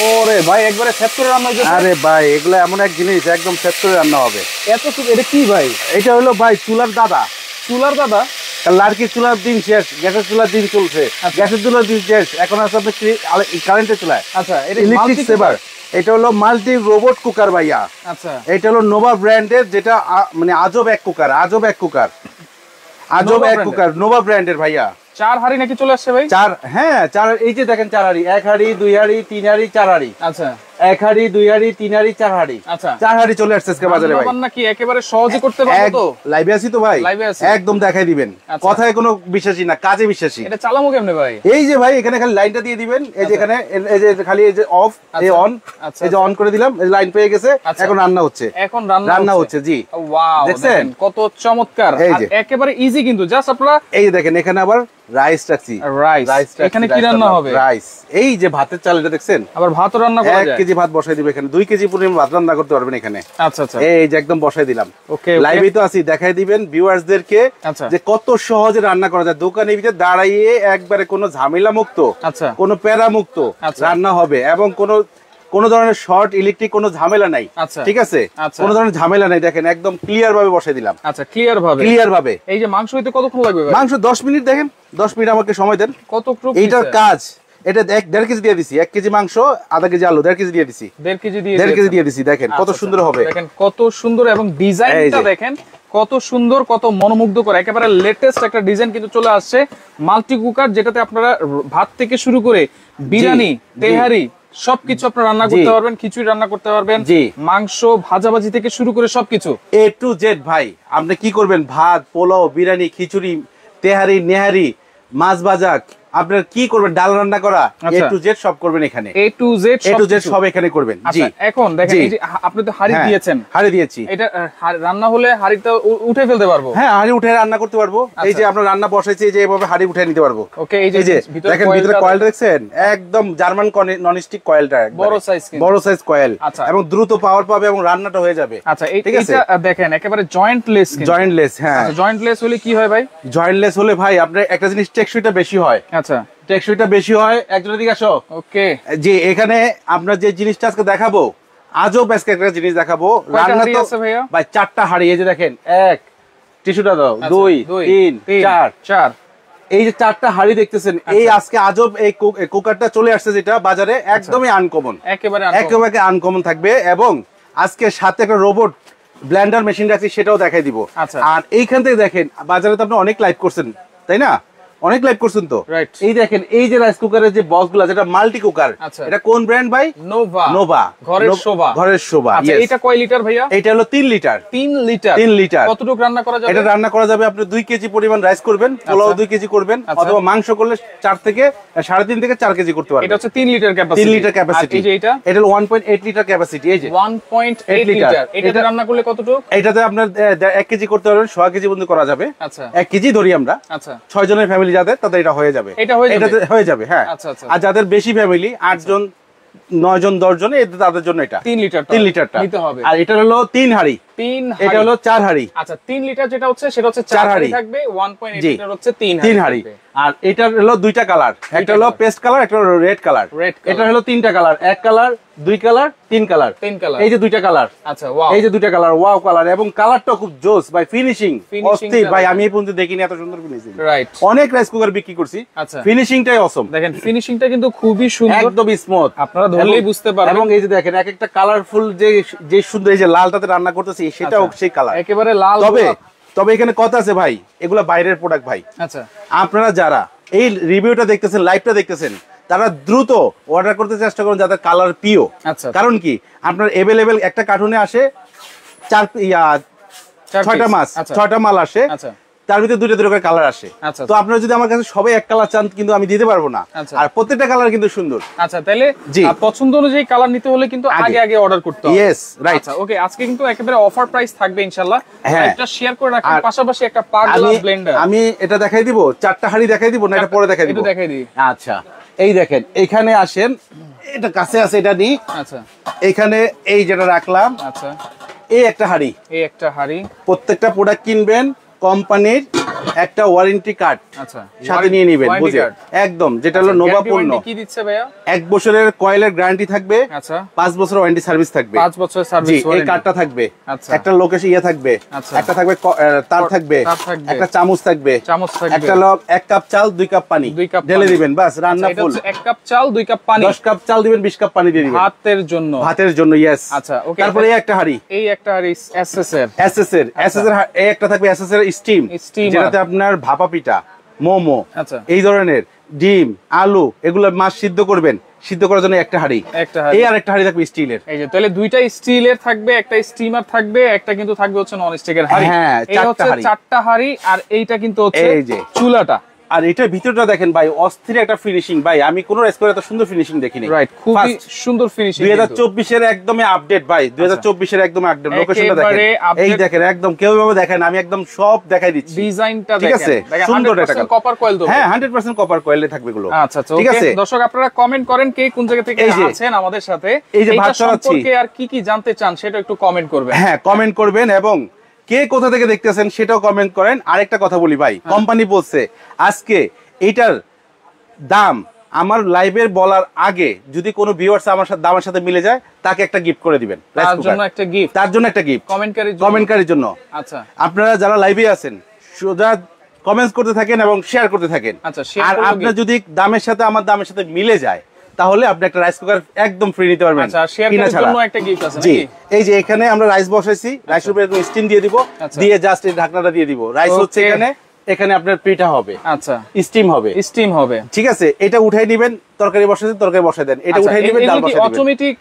ওরে ভাই একবারে সেট করে রান্না হচ্ছে। আরে ভাই এগুলো এমন এক জিনিস একদম সেট করে রান্না হবে। এত এটা কি ভাই? এটা হলো ভাই চুলার দাদা। চুলার দাদা? লার্কি চুলার দিন শেষ, গ্যাসের চুলার দিন চলছে। গ্যাসের চুলার দিন শেষ, এখন আছে আপনার কারেন্টের চুলায়। আচ্ছা, এটা ইলেকট্রিক সেভার। এটা হলো মাল্টি রোবট কুকার ভাইয়া। আচ্ছা, এটা হলো নোভা ব্র্যান্ডের, যেটা মানে আজব এক কুকার, আজব এক কুকার, আজব এক কুকার, নোভা ব্র্যান্ডের ভাইয়া। 4 হাড়ি নাকি চলে আসছে ভাই? 4, হ্যাঁ 4। এই যে দেখেন 4 হাড়ি, 1 হাড়ি 2 হাড়ি 3 হাড়ি 4 হাড়ি। আচ্ছা, 1 হাড়ি 2 হাড়ি 3 হাড়ি 4 হাড়ি। আচ্ছা, 4 হাড়ি চলে আসছে আজকে বাজারে ভাই। রান্না কি একেবারে সহজে করতে পারবো তো? লাইভে আছি তো ভাই, লাইভে আছি, একদম দেখাই দিবেন। কথায় কোনো বিশ্বাসী না, কাজে বিশ্বাসী। এটা চালামু কেমনে ভাই? এই যে ভাই এখানে খালি লাইনটা দিয়ে দিবেন। এই যে এখানে এই যে খালি এই যে অফ, এই অন, এই যে অন করে দিলাম, এই লাইন পেয়ে গেছে। এখন রান্না হচ্ছে, এখন রান্না হচ্ছে। জি ওয়াও, দেখছেন কত চমৎকার। একেবারে ইজি কিন্তু, জাস্ট আপনারা এই যে দেখেন এখানে আবার রাইস রাখছি। রাইস এখানে কি রান্না হবে? রাইস। এই যে ভাতের চালটা দেখছেন, আবার ভাতও রান্না করা যায়। 1 কেজি ভাত বসাই দিবেন এখানে, 2 কেজি পরিমাণ ভাত রান্না করতে পারবেন এখানে। আচ্ছা আচ্ছা, এই যে একদম বসাই দিলাম। ওকে, লাইভে তো আছি, দেখাই দিবেন ভিউয়ার্সদেরকে যে কত সহজে রান্না করা যায়। দোকানের ভিতরে দাঁড়াইয়ে একবারে কোনো ঝামেলা মুক্ত, আচ্ছা, কোনো প্যারা মুক্ত রান্না হবে, এবং কোনো ধরনের শর্ট ইলেকট্রিক কোনো ঝামেলা নাই। ঠিক আছে, কোনো ধরনের ঝামেলা নাই। দেখেন একদম ক্লিয়ার ভাবে বসাই দিলাম। আচ্ছা, ক্লিয়ার ভাবে। এই যে মাংস হইতে কতক্ষণ লাগবে ভাই? মাংস 10 মিনিট। দেখেন 10 মিনিট আমাকে সময় দেন। কত প্রুফ এইটার কাজ। এটা 1.5 কেজি দিয়ে দিছি, 1 কেজি মাংস, আধা কেজি আলু, 1.5 কেজি দিয়ে দিছি, 1.5 কেজি দিয়ে দিছি। দেখেন কত সুন্দর হবে, দেখেন কত সুন্দর, এবং ডিজাইনটা দেখেন কত সুন্দর, কত মনোমুগ্ধকর। একেবারে লেটেস্ট একটা ডিজাইন কিন্তু চলে আসছে মাল্টি কুকার, যেটাতে আপনারা ভাত থেকে শুরু করে বিরিয়ানি, তেহারি সবকিছু আপনারা রান্না করতে পারবেন, খিচুড়ি রান্না করতে পারবেন, মাংস ভাজাভাজি থেকে শুরু করে সবকিছু A to Z ভাই। আপনি কি করবেন, ভাত, পোলাও, বিরিয়ানি, খিচুড়ি, তেহারি, নেহারি, মাছ ভাজা, আপনার কি করবেন, ডাল রান্না করা, A to Z সব করবেন এখানে। A to Z সব এখানে করবেন। জি, এখন দেখেন এই যে আপনি তো হাড়ি দিয়েছেন। হাড়ি দিয়েছি। এটা রান্না হলে হাড়িটা উঠে ফেলতে পারবো? হ্যাঁ, হাড়ি উঠে রান্না করতে পারবো। এই যে আমরা রান্না বসাইছি, যে এভাবে হাড়ি উঠে নিতে পারবো। ওকে, এই যে দেখেন ভিতরে কয়েলটা দেখছেন, একদম জার্মান ননস্টিক কয়েলটা, বড় সাইজ কয়েল, এবং দ্রুত পাওয়ার পাবে এবং রান্নাটা হয়ে যাবে। আচ্ছা, এইটা দেখেন একেবারে জয়েন্টলেস। হ্যাঁ, জয়েন্টলেস হলে কি হয় ভাই? জয়েন্টলেস হলে ভাই আপনার একটা জিনিস টেকসইটা বেশি হয়। আচ্ছা, টেকসইটা বেশি হয়। একজনের দিকে আসো। ওকে, যে এখানে আপনার যে জিনিসটা আজকে দেখাবো, আজব আজকে একটা জিনিস দেখাবো। রান্না তো ভাই 4টা হাড়ি। এই যে দেখেন, 1, টিস্যুটা দাও, 2, 3, 4। এই যে 4টা হাড়ি দেখতেছেন, এই আজকে আজব এই কুকারটা চলে আসছে, যেটা বাজারে একদমই আনকমন, একেবারে আনকমন থাকবে। এবং আজকে সাথে একটা রোবট ব্লেন্ডার মেশিন রাখছি, সেটাও দেখাই দিব। আর এইখান থেকে দেখেন, বাজারে তো আপনি অনেক লাইভ করছেন, তাই না? অনেক লাইভ করছেন তো। এই দেখেন এই যে রাইস কুকারের যে বক্সগুলো, যেটা মাল্টি কুকার, এটা কোন ব্র্যান্ড ভাই? নোভা। ঘরের শোভা। এটা কয় লিটার ভাইয়া? এটা হলো 3 লিটার। 3 লিটার। কতটুকু রান্না করা যাবে? এটা রান্না করা যাবে, আপনি 2 কেজি পরিমাণ রাইস করবেন, পোলাও 2 কেজি করবেন, অথবা মাংস করলে 3.5 থেকে 4 কেজি করতে পারবেন। এটা হচ্ছে 3 লিটার ক্যাপাসিটি। 3 litre capacity. এটা হলো 1.8 লিটার ক্যাপাসিটি। এই যে 1.8 লিটার। এটা রান্না করলে কতটুকু? এটাতে আপনার 1 কেজি করতে পারবেন, 1.5 কেজি পর্যন্ত করা যাবে। আচ্ছা, 1 কেজি ধরি আমরা। আচ্ছা, 6 জনের ফ্যামিলি যাদের, তাদের এটা হয়ে যাবে। এটাতে হয়ে যাবে। হ্যাঁ, আর যাদের বেশি ফ্যামিলি, 8 জন, 9 জন, 10 জন, তাদের জন্য এটা 3 লিটারটা নিতে হবে। আর এটা হলো 3 হাড়ি। এটা হলো 4 হাড়ি। আচ্ছা, 3 লিটার যেটা হচ্ছে সেটা হচ্ছে 4 হাড়ি থাকবে, 1.8 লিটার হচ্ছে 3 হাড়ি। আর এটা হলো 2টা কালার, একটা হলো পেস্ট কালার, একটা হলো রেড কালার। এটা হলো 3টা কালার, 1 কালার, 2 কালার, 3 কালার। এই যে 2টা কালার। আচ্ছা, ওয়াও, এই যে 2টা কালার, ওয়াও কালার, এবং কালারটা খুব জোস ভাই। ফিনিশিং অস্থির ভাই, আমি এই পর্যন্ত দেখিনি এত সুন্দর ফিনিশিং। রাইট, অনেক রাইস কুকার বিক্রি করছি। আচ্ছা, ফিনিশিংটাই অসম। দেখেন ফিনিশিংটা কিন্তু খুবই সুন্দর, একদম স্মুথ, আপনারা ধরলেই বুঝতে পারবেন। এবং এই যে দেখেন এক একটা কালারফুল, যে সুন্দর, এই যে লালটাতে রান্না করতেছি, সেটাও সেই কালার, একেবারে লাল। তবে এখানে কথা আছে ভাই, এগুলা বাইরের প্রোডাক্ট ভাই। আচ্ছা, আপনারা যারা এই রিভিউটা দেখতেছেন, লাইভটা দেখতেছেন, তারা দ্রুত অর্ডার করতে চেষ্টা করুন, যাদের কালার পিও। আচ্ছা, কারণ কি, আপনার এভেলেবেল একটা কার্টুনে আসে 6টা মাল আসে। আচ্ছা, তার ভিতরে 2টা করে কালার আসে। তো আপনারা যদি আমার কাছে সবাই এক কালার চান, কিন্তু আমি দিতে পারবো না। আর প্রত্যেকটা কালার কিন্তু সুন্দর। আচ্ছা, তাহলে পছন্দ অনুযায়ী কালার নিতে হলে কিন্তু আগে অর্ডার করতে হবে। Yes, right. আচ্ছা, ওকে, আজকে কিন্তু একেবারে অফার প্রাইস থাকবে ইনশাআল্লাহ। এটা শেয়ার করে রাখুন, পাশাপাশি একটা পাগলা ব্লেন্ডার। আমি এটা দেখাই দিব, 4টা হাড়ি দেখাই দিব না, এটা পরে দেখাই দিব? এটা দেখাই দিই। আচ্ছা, এই দেখেন, এখানে আসেন, এটা কাছে আছে, এটা নি। আচ্ছা, এখানে এই যেটা রাখলাম। আচ্ছা, এই একটা হাড়ি, প্রত্যেকটা প্রোডাক্ট কিনবেন কোম্পানির একটা ওয়ারেন্টি কার্ড আচ্ছা সাথে নিয়ে নেবেন, বুঝে একদম, যেটা হলো নোভা পণ্য। কি দিচ্ছে ভাইয়া? 1 বছরের কয়েলের গ্যারান্টি থাকবে, আচ্ছা 5 বছর ওয়ারেন্টি সার্ভিস থাকবে, 5 বছরের সার্ভিস জি, এই কার্ডটা থাকবে। আচ্ছা একটা লোকেশন থাকবে, একটা থাকবে তার থাকবে, একটা চামচ থাকবে, একটা লোক 1 কাপ চাল 2 কাপ পানি ঢেলে দিবেন, বাস রান্না ফুল। 1 কাপ চাল 2 কাপ পানি, 10 কাপ চাল দিবেন, 20 কাপ পানি দিয়ে দিবেন ভাতের জন্য। ইয়েস। আচ্ছা ওকে। তারপরে এই একটা হাড়ি এসএস এর এই একটা থাকবে এসএস এর স্টিম, যেটাতে আপনার ভাপা পিঠা, মোমো, আচ্ছা এই ধরনের ডিম, আলু, এগুলো মাছ সিদ্ধ করবেন, সিদ্ধ করার জন্য একটা হাড়ি। এই আর একটা হাড়ি থাকবে স্টিলের। এই যে তাহলে দুইটা স্টিলের থাকবে, একটা স্টিমার থাকবে, একটা কিন্তু থাকবে হচ্ছে নন স্টিকের হাড়ি। হ্যাঁ, এই হচ্ছে 4টা হাড়ি। আর এইটা কিন্তু হচ্ছে এই যে চুলাটা। আর এটার ভিতরটা দেখেন ভাই, অস্থির একটা ফিনিশিং ভাই, আমি কোন রেস্টুরেন্টে এত সুন্দর ফিনিশিং দেখিনি। রাইট, খুবই সুন্দর ফিনিশিং। 2024 এর একদমই আপডেট ভাই, 2024 এর একদম আপডেট। লোকেশনটা দেখেন, এই দেখেন, একদম কেউ ভাবে দেখেন, আমি একদম সব দেখাই দিচ্ছি। ডিজাইনটা দেখেন, ঠিক আছে, সুন্দর একটা কপার কয়েল তো। হ্যাঁ 100% কপার কয়েলে থাকবে এগুলো। আচ্ছা ঠিক আছে। দর্শক আপনারা কমেন্ট করেন কে কোন জায়গা থেকে আছেন আমাদের সাথে, এই যে ভাত চালাচ্ছি আর কি কি জানতে চান সেটা একটু কমেন্ট করবেন। হ্যাঁ কমেন্ট করবেন, এবং কে কোথা থেকে দেখতেছেন সেটাও কমেন্ট করেন। আরেকটা কথা বলি ভাই, কোম্পানি বলছে আজকে এটার দাম আমার লাইভের বলার আগে যদি কোনো ভিউয়ার্স আমার সাথে দামের সাথে মিলে যায়, তাকে একটা গিফট করে দিবেন। তার জন্য একটা গিফট কমেন্টকারীর জন্য। আচ্ছা আপনারা যারা লাইভে আছেন সোজা কমেন্টস করতে থাকেন এবং শেয়ার করতে থাকেন। আচ্ছা, আর আপনার যদি দামের সাথে আমার দামের সাথে মিলে যায়, তাহলে আপনি একটা রাইস কুকার একদম ফ্রি নিতে পারবেন। আচ্ছা, শেয়ার করার জন্য একটা গিফট আছে নাকি? জি, এই যে এখানে আমরা রাইস বসাইছি, রাইসের উপরে একটু স্টিম দিয়ে দিব, দিয়ে জাস্ট এই ঢাকনাটা দিয়ে দিব। রাইস হচ্ছে এখানে আপনার পিঠা হবে, আচ্ছা স্টিম হবে, ঠিক আছে। এটা উঠাই নেবেন, তরকারি বসাই দেন, এটা উঠাই নেবেন, ডাল বসাই দিবেন। অটোমেটিক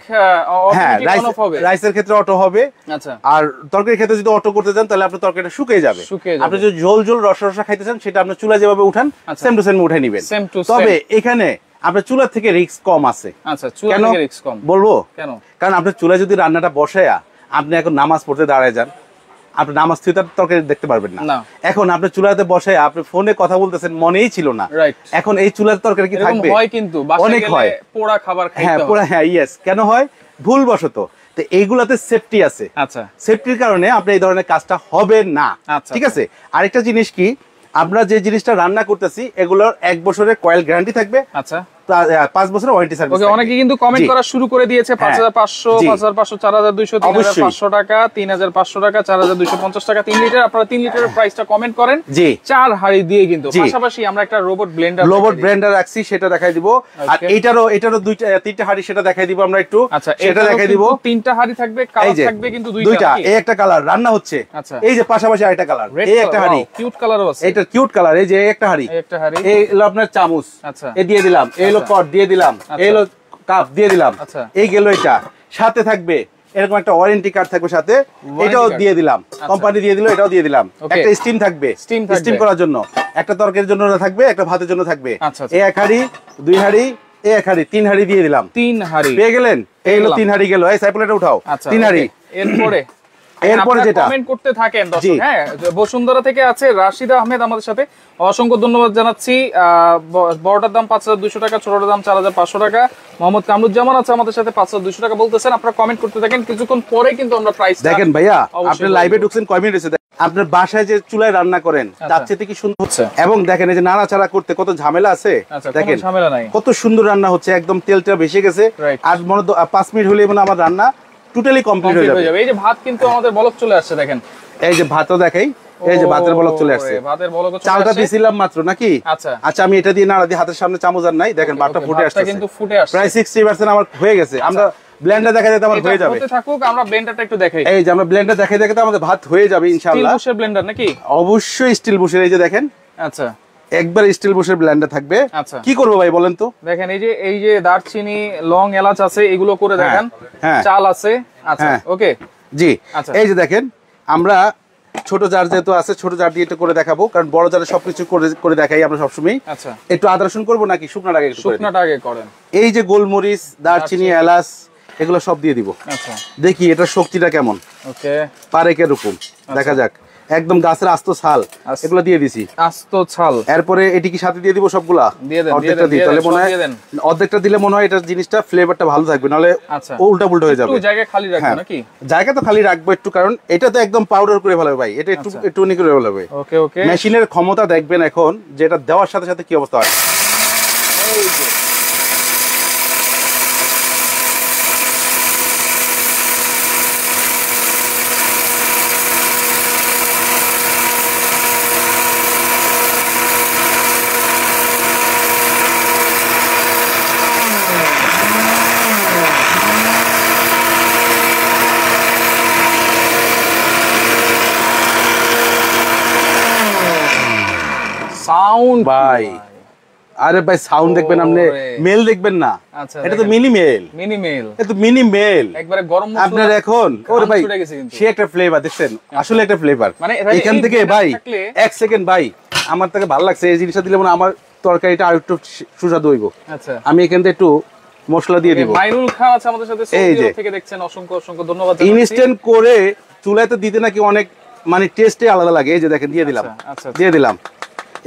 অন অফ হবে। রাইসের ক্ষেত্রে অটো হবে। আচ্ছা, আর তরকারির ক্ষেত্রে যদি অটো করতে চান, তাহলে আপনার তরকারিটা শুকিয়ে যাবে। আপনি যদি ঝোল রসা খাইতে চান, সেটা আপনার চুলা যেভাবে উঠান সেম টু সেম উঠাই নেবেন। তবে এখানে আপনার চুলা থেকে রিস্ক কম আছে। আচ্ছা, চুলা থেকে রিস্ক কম বলবো কেন? কারণ আপনার চুলা যদি রান্নাটা বসায়া আপনি এখন নামাজ পড়তে দাঁড়ায় যান, আপনি নামাজ থেকে তরকারি দেখতে পারবেন না। এখন আপনি চুলাতে বসায় আপনি ফোনে কথা বলতেছেন, মনেই ছিল না। এখন এই চুলার তরকারি কি থাকবে? অনেক হয়, পোড়া খাবার খাইতে হয়। পোড়া, হ্যাঁ ইয়েস। কেন হয়? ভুলবশত। তো এইগুলাতে সেফটি আছে। আচ্ছা, সেফটির কারণে আপনি এই ধরনের কাজটা হবে না। ঠিক আছে। আরেকটা জিনিস কি, আমরা যে জিনিসটা রান্না করতেছি এগুলোর 1 বছরের কয়েল গ্যারান্টি থাকবে। আচ্ছা, 5 বছরের ওয়ারেন্টি সার্ভিস। ওকে, অনেকে কিন্তু কমেন্ট করা শুরু করে দিয়েছে। 5500, 5500, 4200, 3500 টাকা, 3500 টাকা, 4250 টাকা 3 লিটার। আপনারা 3 লিটারের প্রাইসটা কমেন্ট করেন। জি, 4 হাড়ি দিয়ে কিন্তু। পাশাপাশি আমরা একটা রোবট ব্লেন্ডার রাখছি, সেটা দেখাই দিব। আর এটারও 3টা হাড়ি, সেটা দেখাই দিব আমরা একটু। আচ্ছা, সেটা দেখাই দিব। 3টা হাড়ি থাকবে, কালার থাকবে কিন্তু দুইটা। এই একটা কালার রান্না হচ্ছে। আচ্ছা, এই যে পাশাপাশি আরেকটা কালার, এই একটা হাড়ি, কিউট কালারও আছে। এটা কিউট কালার। এই যে একটা হাড়ি, এই হলো আপনার চামচ। আচ্ছা, এই দিয়ে দিলাম, এই হলো কট দিয়ে দিলাম, এই হলো কাপ দিয়ে দিলাম। আচ্ছা, এই গেল। এটা সাথে থাকবে এরকম একটা ওয়ারেন্টি কার্ড থাকবে সাথে, এটাও দিয়ে দিলাম, কোম্পানি দিয়ে দিল, এটাও দিয়ে দিলাম। একটা স্টিম থাকবে, স্টিম করার জন্য। একটা তরকারির জন্য থাকবে, একটা ভাতের জন্য থাকবে। এই 1 হাড়ি, 2 হাড়ি, এই 1 হাড়ি, 3 হাড়ি দিয়ে দিলাম। 3 হাড়ি পেয়ে গেলেন। এই হলো 3 হাড়ি গেল। এই সাইকেলটা উঠাও, 3 হাড়ি। এরপরে যেটা কমেন্ট করতে থাকেন দর্শক। হ্যাঁ, বসুন্ধরা থেকে আছে রাশিদা আহমেদ আমাদের সাথে, অসংখ্য ধন্যবাদ জানাচ্ছি। বড়টার দাম 5200 টাকা, ছোটটার দাম 4500 টাকা। মোহাম্মদ কামরুজ্জামান আছে আমাদের সাথে, 5200 টাকা বলতেছেন। আপনারা কমেন্ট করতে থাকেন, কিছুক্ষণ পরে কিন্তু আমরা প্রাইস দেখেন। ভাইয়া আপনি লাইভে ঢুকছেন, কয় মিনিট হয়েছে? আপনার বাসায় যে চুলায় রান্না করেন তার চেয়ে কি সুন্দর হচ্ছে? এবং দেখেন এই যে নাড়াচাড়া করতে কত ঝামেলা আছে, দেখেন কত সুন্দর রান্না হচ্ছে। একদম তেলটা বেশি গেছে, আর মনে 5 মিনিট হলে মানে আমার রান্না টোটালি কমপ্লিট হয়ে যাবে। এই যে ভাত কিন্তু আমাদের বলক চলে আসছে, দেখেন। এই যে ভাতও দেখাই, এই যে ভাতের বলক চলে আসছে। চালটা দিছিলাম মাত্র নাকি? আচ্ছা, আমি এটা দিয়ে নাড়া দিয়ে হাতের সামনে চামচ আর নাই, দেখেন ভাতটা ফুটে আসছে, প্রায় 60% আমার হয়ে গেছে। আমরা ব্লেন্ডার দেখা যেতে আমার হয়ে যাবে। থাকুক, আমরা ব্লেন্ডারটা একটু দেখাই। এই যে আমরা ব্লেন্ডার দেখাই দেখাতে আমাদের ভাত হয়ে যাবে ইনশাআল্লাহ। স্টিল বুশের ব্লেন্ডার নাকি? অবশ্যই স্টিল বুশের। এই যে দেখেন, আচ্ছা, একবার স্টিল বুশের ব্লেন্ডার থাকবে। আচ্ছা, কি করবো ভাই বলেন তো? দেখেন এই যে দারচিনি, লং, এলাচ আছে, এগুলো করে দেখেন। চাল আছে। আচ্ছা, ওকে, জি। এই যে দেখেন, আমরা ছোট জার যেহেতু আছে, ছোট জার দিয়ে একটু করে দেখাবো, কারণ বড় জারে সবকিছু করে দেখাই আমরা সবসময়। আচ্ছা, একটু আদা রসুন করবো নাকি শুকনাটা আগে? শুকনাটা আগে করেন। এই যে গোলমরিচ, দারচিনি, এলাচ, এগুলো সব দিয়ে দিব। আচ্ছা, দেখি এটা শক্তিটা কেমন, ওকে, পারে কিরকম দেখা যাক। একদম গাছের আস্ত ছাল এগুলো দিয়ে দিছি, আস্ত ছাল। এরপরে এটি কি সাথে দিয়ে দিব সবগুলা? অর্ধেকটা দিই, তাহলে মনে হয় অর্ধেকটা দিলে মনে হয় এটা জিনিসটা ফ্লেভারটা ভালো থাকবে, নাহলে উল্টা পুল্টা হয়ে যাবে। একটু জায়গা খালি রাখবো নাকি? জায়গা তো খালি রাখবো একটু, কারণ এটা তো একদম পাউডার করে ফেলাবে ভাই, এটা একটু একটু করে ফেলাবে। ওকে ওকে। মেশিনের ক্ষমতা দেখবেন এখন, যেটা দেওয়ার সাথে সাথে কি অবস্থা হয়। এই যে সাউন্ড ভাই, আরে ভাই সাউন্ড দেখবেন আপনি, মেল দেখবেন না। এটা তো মিনি মেল, মিনি মেল, এটা তো মিনি মেল একবারে গরম মশলা আপনার এখন। ওরে ভাই সে একটা ফ্লেভার দেখছেন, আসলে একটা ফ্লেভার। মানে এখান থেকে ভাই 1 সেকেন্ড ভাই, আমার থেকে ভালো লাগছে এই জিনিসটা দিলে, মানে আমার তরকারিটা আর একটু সুস্বাদু হইব। আচ্ছা, আমি এখান থেকে একটু মশলা দিয়ে দিব। মাইনুল খান আছে আমাদের সাথে, সৌদি থেকে দেখছেন, অসংখ্য অসংখ্য ধন্যবাদ। ইনস্ট্যান্ট করে চুলাতে দিতে নাকি অনেক মানে টেস্টে আলাদা লাগে। এই যে দেখেন দিয়ে দিলাম, দিয়ে দিলাম।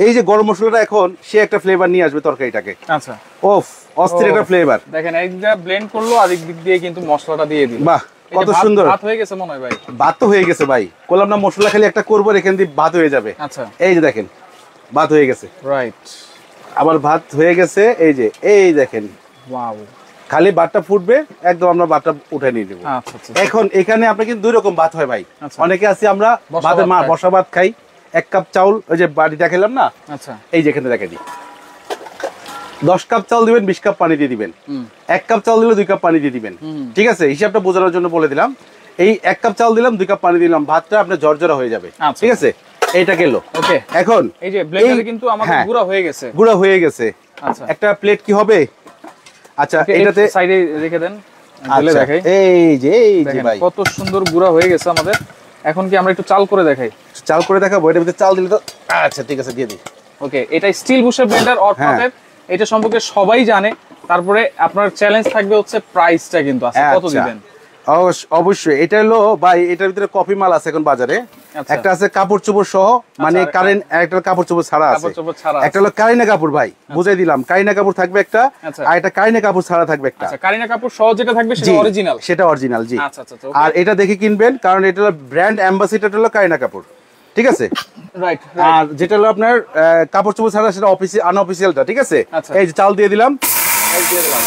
এই যে গরম মশলাটা এখন সে একটা ফ্লেভার নিয়ে আসবে তরকারিটাকে। আচ্ছা, ওফ অস্থির একটা ফ্লেভার। দেখেন এইটা ব্লেন্ড করলো, আরেক দিক দিয়ে কিন্তু মশলাটা দিয়ে দিল। বাহ কত সুন্দর। ভাত হয়ে গেছে মনে হয় ভাই। ভাত তো হয়ে গেছে ভাই, বললাম না মশলা খালি একটা করবো, এখান দিয়ে ভাত হয়ে যাবে। আচ্ছা, এই যে দেখেন ভাত হয়ে গেছে। রাইট, আবার ভাত হয়ে গেছে। এই যে এই দেখেন, ওয়াও, খালি ভাতটা ফুটবে, একদম আমরা ভাতটা উঠে নিয়ে দেবো। আচ্ছা, এখন এখানে আপনার কিন্তু 2 রকম ভাত হয় ভাই। অনেকে আছে আমরা ভাতের বসা ভাত খাই, 1 কাপ চাউল, ওই যে বাড়ি দেখালাম না। আচ্ছা, এই যে এখানে দেখে দিই, 10 কাপ চাউল দিবেন, 20 কাপ পানি দিয়ে দিবেন। 1 কাপ চাউল দিলে 2 কাপ পানি দিয়ে দিবেন। ঠিক আছে, হিসাবটা বোঝানোর জন্য বলে দিলাম। এই 1 কাপ চাউল দিলাম, 2 কাপ পানি দিলাম, ভাতটা আপনার জর্জরা হয়ে যাবে। ঠিক আছে, এইটা গেল। ওকে, এখন এই যে ব্লেন্ডারে কিন্তু আমাদের গুঁড়া হয়ে গেছে, গুঁড়া হয়ে গেছে। আচ্ছা, একটা প্লেট কি হবে? আচ্ছা, এটাতে সাইডে রেখে দেন, ঢেলে দেখাই। এই যে ভাই কত সুন্দর গুঁড়া হয়ে গেছে আমাদের। এখন কি আমরা একটু চাল করে দেখাই? চাল করে দেখাবো, এটার ভিতরে চাল দিলে তো। আচ্ছা ঠিক আছে, দিয়ে দিই। ওকে, এটা স্টিল বুশের ব্লেন্ডার অর্থাৎ এটা সম্পর্কে সবাই জানে। তারপরে আপনার চ্যালেঞ্জ থাকবে হচ্ছে প্রাইসটা কিন্তু আছে, কত দিবেন? অবশ্যই, এটা হলো ভাই, এটার ভিতরে কপি মাল আছে এখন বাজারে। একটা আছে কাপড় চোপড় সহ, মানে কারেন্ট, একটা কাপড় চোপড় ছাড়া আছে, একটা হলো কারিনা কাপড়। ভাই বুঝাই দিলাম, কারিনা কাপড় থাকবে একটা, আর এটা কারিনা কাপড় ছাড়া থাকবে একটা। কারিনা কাপড় সহ যেটা থাকবে সেটা অরিজিনাল, সেটা অরিজিনাল জি। আর এটা দেখে কিনবেন, কারণ এটা হলো ব্র্যান্ড অ্যাম্বাসিডার হলো কারিনা কাপড়। ঠিক আছে, রাইট। আর যেটা হলো আপনার কাপড় চোপড় ছাড়া, সেটা অফিসিয়াল আনঅফিসিয়ালটা। ঠিক আছে, এই যে চাল দিয়ে দিলাম, দিয়ে দিলাম।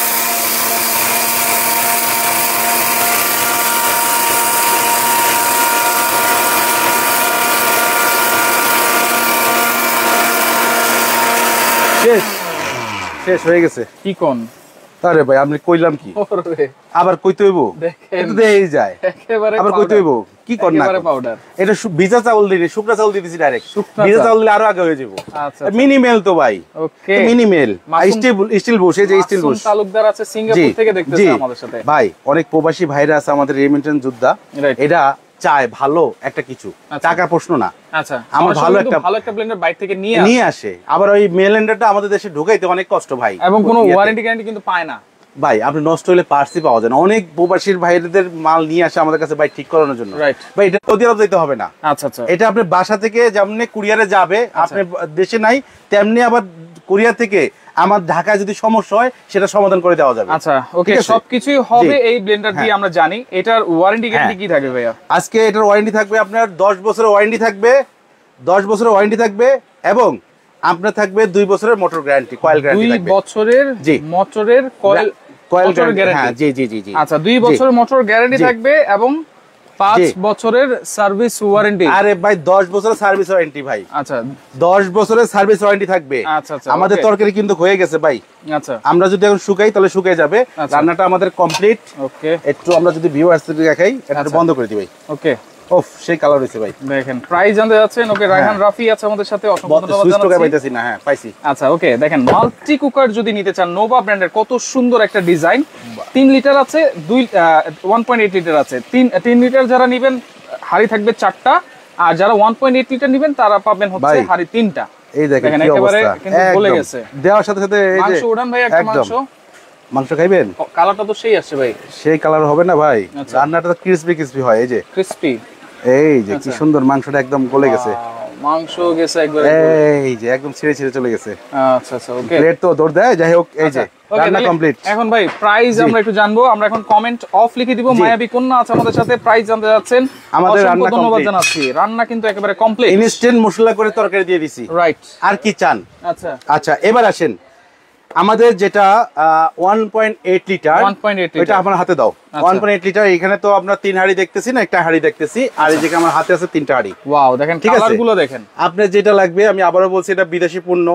শেষ, শেষ হয়ে গেছে। কি কোন? আরে ভাই আমি কইলাম কি, আবার কইতে হইব? এটা দেই যায়, আবার কইতে হইব কি কর না? এটা ভিজা চাউল দিই, শুকনা চাউল দিতেছি ডাইরেক্ট। ভিজা চাউল দিলে আরো আগে হয়ে যাবো। মিনিমেল তো ভাই, ওকে মিনিমেল। স্টিল বুশ, এই যে স্টিল বুশ তালুকদার আছে সিঙ্গাপুর থেকে দেখতেছে আমাদের সাথে। ভাই অনেক প্রবাসী ভাইরা আছে আমাদের, রেমিটেন্স যোদ্ধা। এটা চায় ভালো একটা কিছু, টাকার প্রশ্ন না। আচ্ছা, আমার ভালো একটা ব্লেন্ডার বাইরে থেকে নিয়ে আসে। আবার ওই মেল ব্লেন্ডারটা আমাদের দেশে ঢুকাইতে অনেক কষ্ট ভাই, এবং কোনো ওয়ারেন্টি গ্যারান্টি কিন্তু পায় না ভাই। আপনি নষ্ট হলে পার্টসই পাওয়া যায় না। অনেক প্রবাসীর ভাইদের মাল নিয়ে আসে আমাদের কাছে ভাই, ঠিক করানোর জন্য। ভাই এটা সৌদি আরব যেতে হবে না। আচ্ছা আচ্ছা, এটা আপনার বাসা থেকে যেমন কুরিয়ারে যাবে, আপনি দেশে নাই তেমনি আবার কুরিয়ার থেকে আমার ঢাকায় যদি সমস্যা হয় সেটা সমাধান করে দেওয়া যাবে। আচ্ছা ওকে, সবকিছুই হবে এই ব্লেন্ডার দিয়ে আমরা জানি। এটার ওয়ারেন্টি গ্যারান্টি কি থাকবে ভাইয়া? আজকে এটার ওয়ারেন্টি থাকবে আপনার 10 বছরের ওয়ারেন্টি থাকবে, 10 বছরের ওয়ারেন্টি থাকবে, এবং আপনার থাকবে 2 বছরের মোটর গ্যারান্টি, কয়েল গ্যারান্টি থাকবে। 2 বছরের মোটরের কয়েল গ্যারান্টি। হ্যাঁ জি জি জি জি। আচ্ছা, 2 বছরের মোটর গ্যারান্টি থাকবে এবং 5 বছরের সার্ভিস ওয়ারেন্টি। আরে ভাই 10 বছরের সার্ভিস ওয়ারেন্টি ভাই। আচ্ছা, 10 বছরের সার্ভিস ওয়ারেন্টি থাকবে। আচ্ছা আচ্ছা, আমাদের তরকারি কিন্তু হয়ে গেছে ভাই। আচ্ছা, আমরা যদি এখন শুকাই তাহলে শুকিয়ে যাবে। রান্নাটা আমাদের কমপ্লিট। ওকে, একটু আমরা যদি ভিউয়ার্সদের দেখাই, এটা বন্ধ করে দিই ভাই। ওকে, ওফ সেই কালার হইছে ভাই। দেখেন প্রাইস জানতে যাচ্ছেন। ওকে, রায়হান রাফি আছে আমাদের সাথে, অসংখ্য ধন্যবাদ জানাচ্ছি। না হ্যাঁ পাইছি। আচ্ছা ওকে, দেখেন মাল্টি কুকার যদি নিতে চান, নোভা ব্র্যান্ডের, কত সুন্দর একটা ডিজাইন। 3 লিটার আছে, 1.8 লিটার আছে। 3 লিটার যারা নেবেন হাড়ি থাকবে 4টা, আর যারা 1.8 লিটার নেবেন তারা পাবেন হচ্ছে হাড়ি 3টা। এই দেখেন কি অবস্থা, কিন্তু বলে গেছে দেওয়ার সাথে সাথে। এই যে মাংস উড়ান ভাই, একটা মাংস খাইবেন? কালারটা তো সেই আসছে ভাই। সেই কালার হবে না ভাই, রান্নাটা তো ক্রিসপি ক্রিসপি হয়। এই যে ক্রিসপি, এই যে কি সুন্দর মাংসটা একদম গলে গেছে, মাংস গেছে একবারে, এই যে একদম ছিঁড়ে ছিঁড়ে চলে গেছে। আচ্ছা আচ্ছা ওকে, প্লেট তো দৌড় দেয়। যাই হোক, এই যে রান্না কমপ্লিট। এখন ভাই প্রাইস আমরা একটু জানবো, আমরা এখন কমেন্ট অফ লিখে দিব। মায়াবী কন্যা আছে আমাদের সাথে, প্রাইস জানতে যাচ্ছেন, আমাদের রান্না ধন্যবাদ জানাচ্ছি। রান্না কিন্তু একেবারে কমপ্লিট, ইনস্ট্যান্ট মশলা করে তরকারি দিয়ে দিছি, রাইট। আর কি চান? আচ্ছা আচ্ছা, এবার আসেন আমাদের যেটা 1.8 লিটার, 1.8 এটা আপনার হাতে দাও। 1.8 লিটার, এখানে তো আপনার 3 হাঁড়ি দেখতেছি না, একটা হাঁড়ি দেখতেছি, আর এই যে আমার হাতে আছে 3টা হাঁড়ি। ওয়াও, দেখেন কালারগুলো দেখেন। আপনার যেটা লাগবে, আমি আবারও বলছি, এটা বিদেশি পণ্য,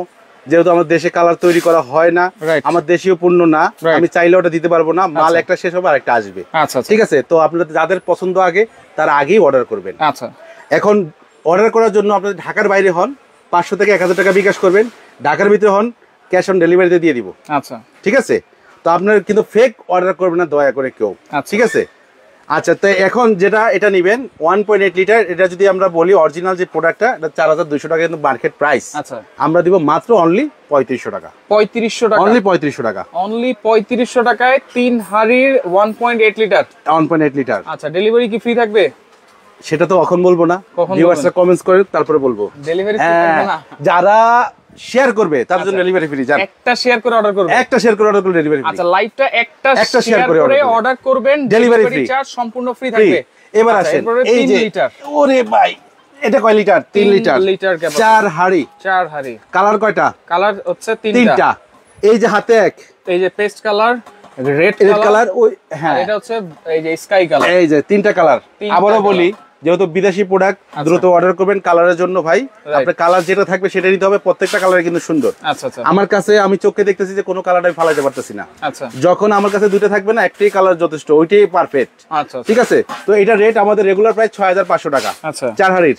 যেহেতু আমার দেশে কালার তৈরি করা হয় না, আমার দেশীয় পণ্য না, আমি চাইলে ওটা দিতে পারবো না। মাল একটা শেষ হবে আর একটা আসবে। আচ্ছা ঠিক আছে, তো আপনাদের যাদের পছন্দ আগে তারা আগেই অর্ডার করবেন। আচ্ছা, এখন অর্ডার করার জন্য আপনাদের ঢাকার বাইরে হন 500 থেকে 1000 টাকা বিকাশ করবেন, ঢাকার ভিতরে হন ক্যাশ অন ডেলিভারিতে দিয়ে দিব। আচ্ছা ঠিক আছে, তো আপনার কিন্তু ফেক অর্ডার করবেন না দয়া করে কেউ, ঠিক আছে? আচ্ছা, তো এখন যেটা এটা নেবেন 1.8 লিটার, এটা যদি আমরা বলি অরিজিনাল যে প্রোডাক্টটা, এটা 4200 টাকা কিন্তু মার্কেট প্রাইস। আচ্ছা, আমরা দিব মাত্র অনলি 3500 টাকা। 3500 টাকা, অনলি 3500 টাকা, অনলি 3500 টাকায় 3 হাঁড়ির 1.8 লিটার। 1.8 লিটার। আচ্ছা, ডেলিভারি কি ফ্রি থাকবে? সেটা তো এখন বলবো না, ভিউয়ার্সরা কমেন্টস করে তারপরে বলবো। ডেলিভারি ফ্রি থাকবে না, যারা শেয়ার করবে তার জন্য ডেলিভারি ফ্রি। জান, একটা শেয়ার করে অর্ডার করবে, একটা শেয়ার করে অর্ডার করলে ডেলিভারি ফ্রি। আচ্ছা, লাইভটা একটা শেয়ার করে অর্ডার করবেন, ডেলিভারি ফ্রি, চার্জ সম্পূর্ণ ফ্রি থাকবে। এবার আসেন, এই যে লিটার, ওরে ভাই এটা কয় লিটার? 3 লিটার, 4 হাঁড়ি। 4 হাঁড়ি। কালার কয়টা? কালার হচ্ছে 3টা। এই যে হাতে এক, এই যে পেস্ট কালার, রেড কালার, ওই হ্যাঁ, এটা হচ্ছে এই যে স্কাই কালার। এই যে 3টা কালার। আবারও বলি, যেহেতু বিদেশি প্রোডাক্ট, দ্রুত অর্ডার করবেন কালারের জন্য ভাই। আপনার কালার যেটা থাকবে সেটা নিতে হবে, প্রত্যেকটা কালার কিন্তু সুন্দর। আচ্ছা আচ্ছা, আমার কাছে আমি চোখে দেখতেছি যে কোনো কালার আমি ফালাইতে পারতেছি না। আচ্ছা, যখন আমার কাছে দুটো থাকবে না, একটাই কালার যথেষ্ট, ওইটাই পারফেক্ট। আচ্ছা, ঠিক আছে, তো এটা রেট আমাদের রেগুলার প্রাইস 6500 টাকা। আচ্ছা, 4 হাঁড়ির।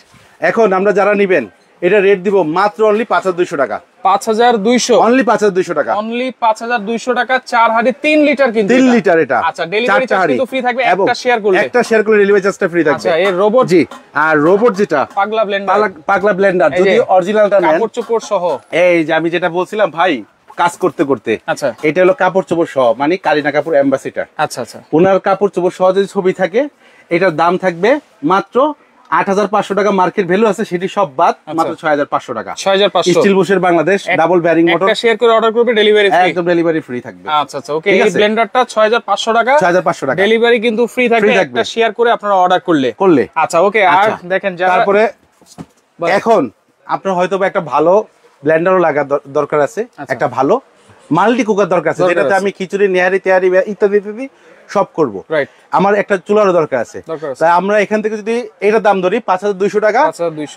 এখন আমরা যারা নিবেন, এটা রেট দিব মাত্র অনলি 5200 টাকা। 5200, অনলি 5200 টাকা, অনলি 5200 টাকা। 4 হাঁড়ি 3 লিটার কিন্তু, 3 লিটার এটা। আচ্ছা, ডেলিভারি চার্জ কিন্তু ফ্রি থাকবে, একটা শেয়ার করলে, একটা শেয়ার করলে ডেলিভারি চার্জটা ফ্রি থাকবে। আচ্ছা, এই রোবট, জি, আর রোবট যেটা পাগলা ব্লেন্ডার, পাগলা ব্লেন্ডার, যদি অরিজিনালটা নেন, কাপড় চোপড় সহ। এই যে আমি যেটা বলছিলাম ভাই, কাজ করতে করতে, আচ্ছা, এটা হলো কাপড় চোপড় সহ, মানে কারিনা কাপুর অ্যাম্বাসিডার। আচ্ছা আচ্ছা, ওনার কাপড় চোপড় সহ যদি ছবি থাকে, এটার দাম থাকবে মাত্র 8500 টাকা। মার্কেট ভ্যালু আছে সেটি সব বাদ, মাত্র 6500 টাকা। 6500, স্টিল বুশের বাংলাদেশ, ডাবল ব্যারিং মোটর। একটা শেয়ার করে অর্ডার করবে, ডেলিভারি ফ্রি, একদম ডেলিভারি ফ্রি থাকবে। আচ্ছা আচ্ছা, ওকে। এই ব্লেন্ডারটা 6500 টাকা, 6500 টাকা, ডেলিভারি কিন্তু ফ্রি থাকবে, একটা শেয়ার করে আপনারা অর্ডার করলে। আচ্ছা, ওকে। আর দেখেন, তারপরে এখন আপনার হয়তো একটা ভালো ব্লেন্ডারও লাগা দরকার আছে, একটা ভালো মাল্টি কুকার দরকার আছে, যেটাতে আমি খিচুড়ি, নেহারি, তেহারি ইত্যাদি ইত্যাদি সব করবো। আমার একটা চুলারও দরকার আছে, তাই আমরা এখান থেকে যদি এটার দাম ধরি 5200 টাকা,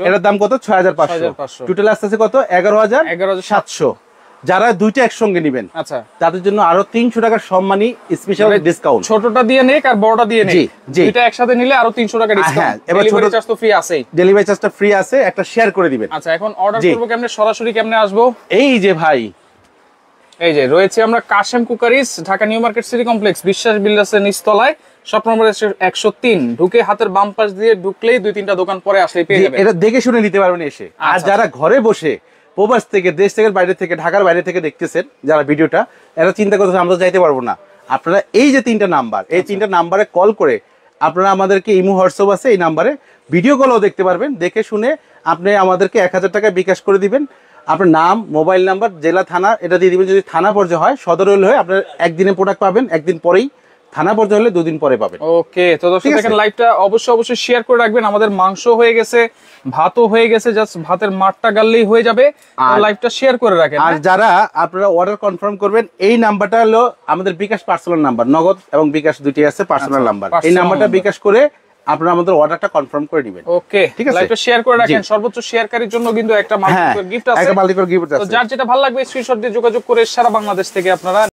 এটার দাম কত? 6500। টোটাল আসতেছে কত? 11700। যারা দুইটা একসঙ্গে নেবেন, আচ্ছা, তাদের জন্য আরো 300 টাকার সম্মানী স্পেশাল ডিসকাউন্ট। ছোটটা দিয়ে নেক আর বড়টা দিয়ে নেক, দুইটা একসাথে নিলে আরো 300 টাকা ডিসকাউন্ট। এবার ডেলিভারি চার্জ তো ফ্রি আছে, ডেলিভারি চার্জটা ফ্রি আছে, একটা শেয়ার করে দিবেন। আচ্ছা, এখন অর্ডার করব কেমনে, সরাসরি কেমনে আসবো? এই যে ভাই, এই যে রয়েছে আমরা Kashem cookeries, Dhaka new market city complex, বিশ্বাস বিল্ডার্সের নিচতলায়, শপ নম্বর 103। ঢুকে হাতের বাম পাশ দিয়ে ঢুকলেই 2-3টা দোকান পরে আসলেই পেয়ে যাবেন। এটা দেখে শুনে নিতে পারবেন এসে। আর যারা ঘরে বসে প্রবাস থেকে, দেশ থেকে, বাইরে থেকে, ঢাকার বাইরে থেকে দেখতেছেন যারা ভিডিওটা, এরা চিন্তা করতেছেন আমরা যাইতে পারবো না, আপনারা এই যে 3টা নাম্বার, এই 3টা নাম্বারে কল করে আপনারা আমাদেরকে ইমো, হোয়াটসঅ্যাপ আছে, এই নাম্বারে ভিডিও কলও দেখতে পারবেন। দেখে শুনে আপনি আমাদেরকে 1000 টাকা বিকাশ করে দিবেন। আপনার নাম, মোবাইল নাম্বার, জেলা, থানা এটা দিয়ে দিবেন। যদি থানা পর্যায়ে হয়, সদর হলে আপনার একদিনে প্রোডাক্ট পাবেন, একদিন পরেই। থানা পর্যায়ে হলে 2 দিন পরে পাবেন। ওকে, তো দর্শক দেখেন, লাইভটা অবশ্যই শেয়ার করে রাখবেন। আমাদের মাংস হয়ে গেছে, ভাতও হয়ে গেছে, জাস্ট ভাতের মাঠটা গাললেই হয়ে যাবে। লাইভটা শেয়ার করে রাখেন। আর যারা আপনারা অর্ডার কনফার্ম করবেন, এই নাম্বারটা হলো আমাদের বিকাশ পার্সোনাল নাম্বার, নগদ এবং বিকাশ দুটি আছে পার্সোনাল নাম্বার। এই নাম্বারটা বিকাশ করে আপনারা আমাদের অর্ডারটা কনফার্ম করে দিবেন। ওকে, ঠিক আছে, লাইভটা শেয়ার করে রাখেন। সর্বোচ্চ শেয়ারকারীর জন্য কিন্তু একটা মাল্টিপ্যাক গিফট আছে, একটা মাল্টিপ্যাক গিফট আছে। তো যার যেটা ভালো লাগবে স্ক্রিনশট দিয়ে যোগাযোগ করে সারা বাংলাদেশ থেকে আপনারা